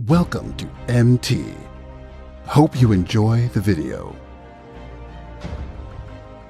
Welcome to MT. Hope you enjoy the video.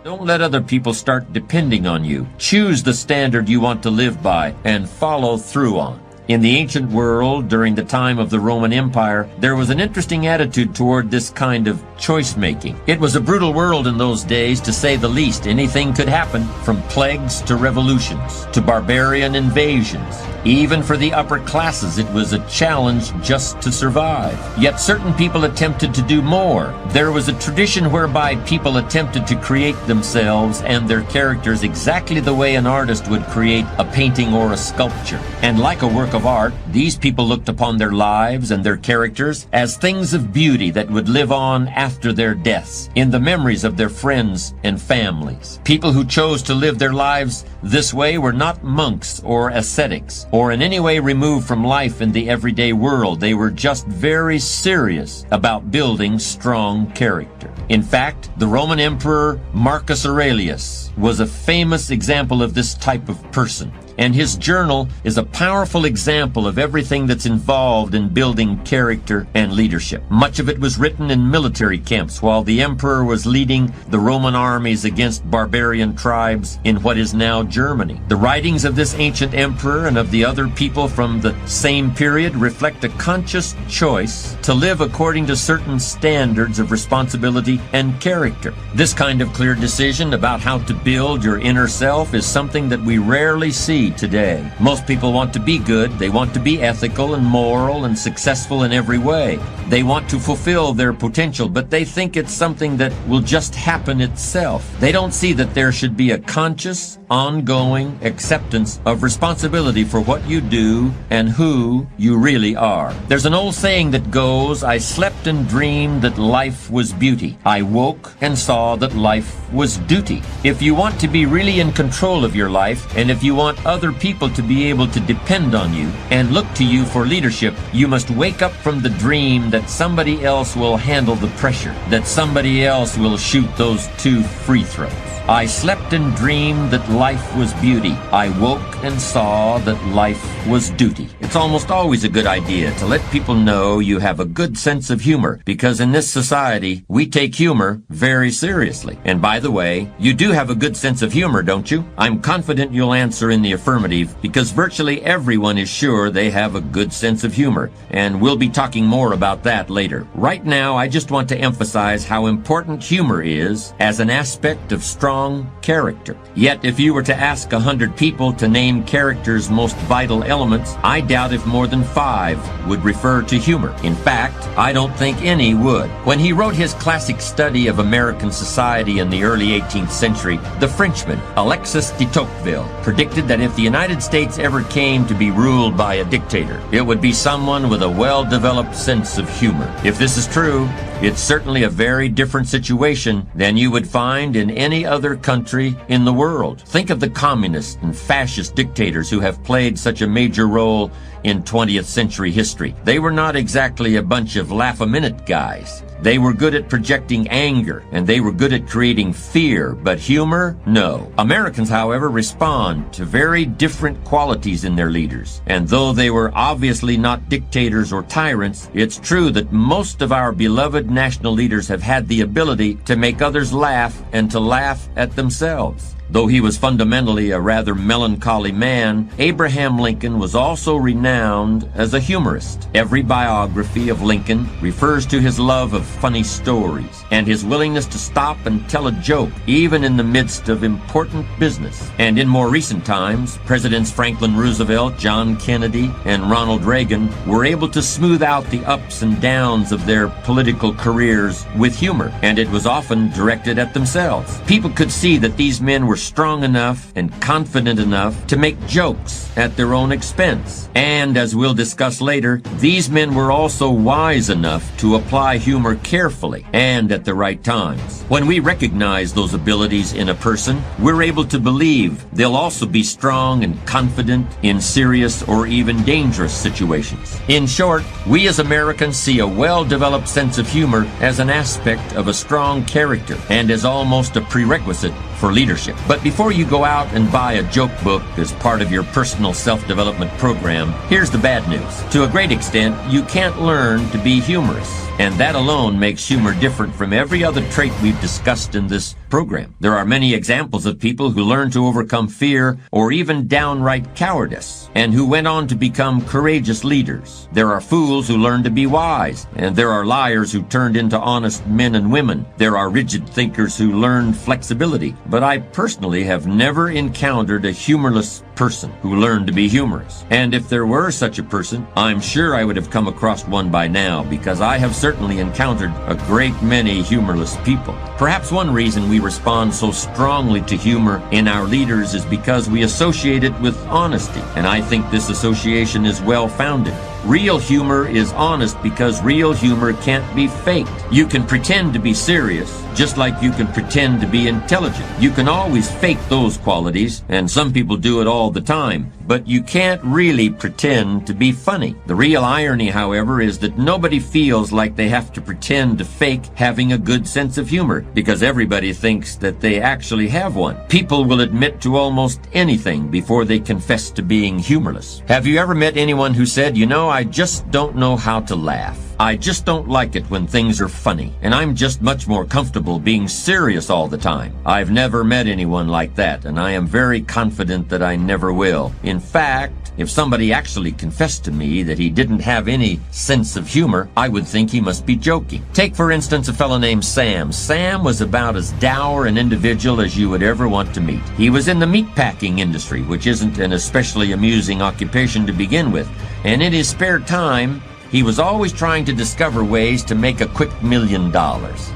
Don't let other people start depending on you. Choose the standard you want to live by and follow through on. In the ancient world, during the time of the Roman Empire, there was an interesting attitude toward this kind of choice-making. It was a brutal world in those days, to say the least. Anything could happen, from plagues to revolutions, to barbarian invasions. Even for the upper classes, it was a challenge just to survive. Yet certain people attempted to do more. There was a tradition whereby people attempted to create themselves and their characters exactly the way an artist would create a painting or a sculpture. And like a work of art, these people looked upon their lives and their characters as things of beauty that would live on after their deaths, in the memories of their friends and families. People who chose to live their lives this way were not monks or ascetics, or in any way removed from life in the everyday world. They were just very serious about building strong character. In fact, the Roman Emperor Marcus Aurelius was a famous example of this type of person. And his journal is a powerful example of everything that's involved in building character and leadership. Much of it was written in military camps while the emperor was leading the Roman armies against barbarian tribes in what is now Germany. The writings of this ancient emperor and of the other people from the same period reflect a conscious choice to live according to certain standards of responsibility and character. This kind of clear decision about how to build your inner self is something that we rarely see today. Most people want to be good. They want to be ethical and moral and successful in every way. They want to fulfill their potential, but they think it's something that will just happen itself. They don't see that there should be a conscious, ongoing acceptance of responsibility for what you do and who you really are. There's an old saying that goes, "I slept and dreamed that life was beauty. I woke and saw that life was duty." If you want to be really in control of your life, and if you want other people to be able to depend on you and look to you for leadership, you must wake up from the dream that somebody else will handle the pressure, that somebody else will shoot those 2 free throws. I slept and dreamed that life was beauty. I woke and saw that life was duty. It's almost always a good idea to let people know you have a good sense of humor, because in this society, we take humor very seriously. And by the way, you do have a good sense of humor, don't you? I'm confident you'll answer in the affirmative, because virtually everyone is sure they have a good sense of humor, and we'll be talking more about that later. Right now, I just want to emphasize how important humor is as an aspect of strong character. Yet, if you were to ask 100 people to name character's most vital elements, I doubt if more than 5 would refer to humor. In fact, I don't think any would. When he wrote his classic study of American society in the early 18th century, the Frenchman Alexis de Tocqueville predicted that if the United States ever came to be ruled by a dictator, it would be someone with a well-developed sense of humor. If this is true, it's certainly a very different situation than you would find in any other country in the world. Think of the communist and fascist dictators who have played such a major role in 20th century history. They were not exactly a bunch of laugh-a-minute guys. They were good at projecting anger, and they were good at creating fear, but humor, no. Americans, however, respond to very different qualities in their leaders. And though they were obviously not dictators or tyrants, it's true that most of our beloved national leaders have had the ability to make others laugh and to laugh at themselves. Though he was fundamentally a rather melancholy man, Abraham Lincoln was also renowned as a humorist. Every biography of Lincoln refers to his love of funny stories and his willingness to stop and tell a joke, even in the midst of important business. And in more recent times, Presidents Franklin Roosevelt, John Kennedy, and Ronald Reagan were able to smooth out the ups and downs of their political careers with humor, and it was often directed at themselves. People could see that these men were strong enough and confident enough to make jokes at their own expense. And as we'll discuss later, these men were also wise enough to apply humor carefully and at the right times. When we recognize those abilities in a person, we're able to believe they'll also be strong and confident in serious or even dangerous situations. In short, we as Americans see a well-developed sense of humor as an aspect of a strong character and as almost a prerequisite for leadership. But before you go out and buy a joke book as part of your personal self-development program, here's the bad news. To a great extent, you can't learn to be humorous. And that alone makes humor different from every other trait we've discussed in this program. There are many examples of people who learned to overcome fear or even downright cowardice, and who went on to become courageous leaders. There are fools who learned to be wise, and there are liars who turned into honest men and women. There are rigid thinkers who learned flexibility. But I personally have never encountered a humorless person who learned to be humorous. And if there were such a person, I'm sure I would have come across one by now, because I have certainly encountered a great many humorless people. Perhaps one reason we respond so strongly to humor in our leaders is because we associate it with honesty, and I think this association is well-founded. Real humor is honest because real humor can't be faked. You can pretend to be serious, just like you can pretend to be intelligent. You can always fake those qualities, and some people do it all the time, but you can't really pretend to be funny. The real irony, however, is that nobody feels like they have to pretend to fake having a good sense of humor, because everybody thinks that they actually have one. People will admit to almost anything before they confess to being humorless. Have you ever met anyone who said, "You know, I just don't know how to laugh. I just don't like it when things are funny, and I'm just much more comfortable being serious all the time"? I've never met anyone like that, and I am very confident that I never will. In fact, if somebody actually confessed to me that he didn't have any sense of humor, I would think he must be joking. Take, for instance, a fellow named Sam. Sam was about as dour an individual as you would ever want to meet. He was in the meatpacking industry, which isn't an especially amusing occupation to begin with, and in his spare time, he was always trying to discover ways to make a quick $1 million.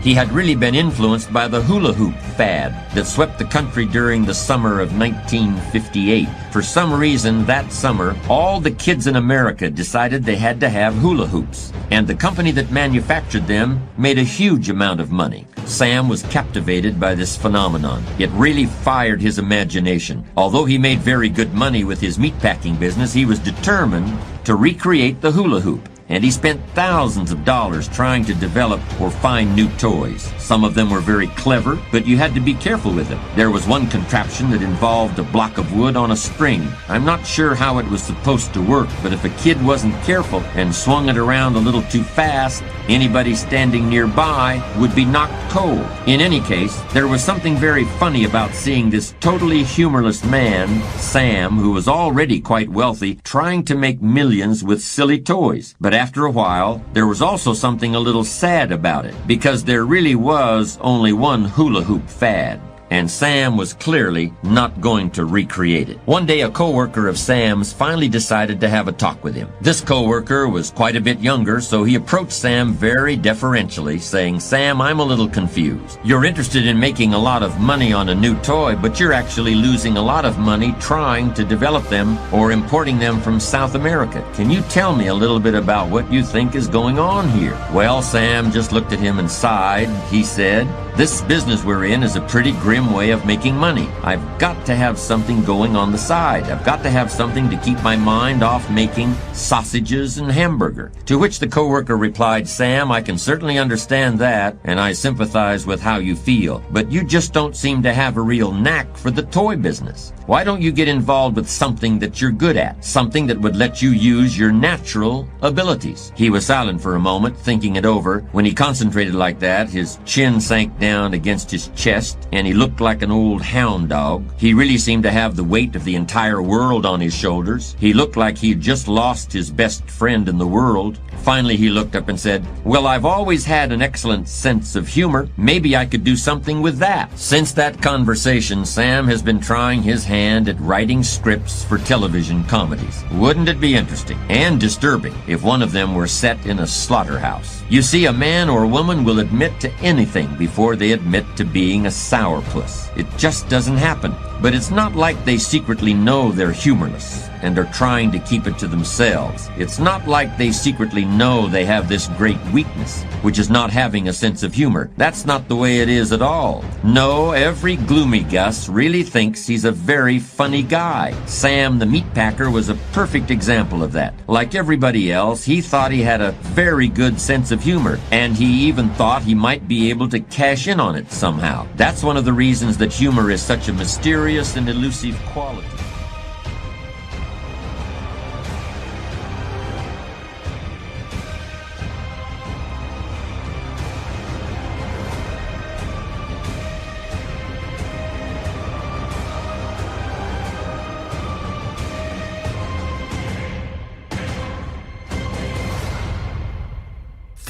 He had really been influenced by the hula hoop fad that swept the country during the summer of 1958. For some reason, that summer, all the kids in America decided they had to have hula hoops, and the company that manufactured them made a huge amount of money. Sam was captivated by this phenomenon. It really fired his imagination. Although he made very good money with his meatpacking business, he was determined to recreate the hula hoop, and he spent thousands of dollars trying to develop or find new toys. Some of them were very clever, but you had to be careful with them. There was one contraption that involved a block of wood on a string. I'm not sure how it was supposed to work, but if a kid wasn't careful and swung it around a little too fast, anybody standing nearby would be knocked cold. In any case, there was something very funny about seeing this totally humorless man, Sam, who was already quite wealthy, trying to make millions with silly toys. But after a while, there was also something a little sad about it, because there really was only one hula hoop fad, and Sam was clearly not going to recreate it. One day, a coworker of Sam's finally decided to have a talk with him. This coworker was quite a bit younger, so he approached Sam very deferentially, saying, "Sam, I'm a little confused. You're interested in making a lot of money on a new toy, but you're actually losing a lot of money trying to develop them or importing them from South America. Can you tell me a little bit about what you think is going on here?" Well, Sam just looked at him and sighed. He said, "This business we're in is a pretty grim way of making money. I've got to have something going on the side. I've got to have something to keep my mind off making sausages and hamburger." To which the coworker replied, "Sam, I can certainly understand that, and I sympathize with how you feel, but you just don't seem to have a real knack for the toy business. Why don't you get involved with something that you're good at, something that would let you use your natural abilities?" He was silent for a moment, thinking it over. When he concentrated like that, his chin sank down against his chest, and he looked like an old hound dog. He really seemed to have the weight of the entire world on his shoulders. He looked like he'd just lost his best friend in the world. Finally, he looked up and said, "Well, I've always had an excellent sense of humor. Maybe I could do something with that." Since that conversation, Sam has been trying his hand at writing scripts for television comedies. Wouldn't it be interesting and disturbing if one of them were set in a slaughterhouse? You see, a man or a woman will admit to anything before they admit to being a sourpuss. It just doesn't happen. But it's not like they secretly know they're humorless and are trying to keep it to themselves. It's not like they secretly know they have this great weakness, which is not having a sense of humor. That's not the way it is at all. No, every gloomy Gus really thinks he's a very funny guy. Sam the meat packer was a perfect example of that. Like everybody else, he thought he had a very good sense of humor, and he even thought he might be able to cash in on it somehow. That's one of the reasons that humor is such a mysterious and elusive quality.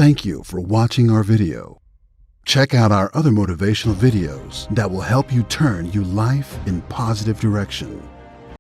Thank you for watching our video. Check out our other motivational videos that will help you turn your life in positive direction.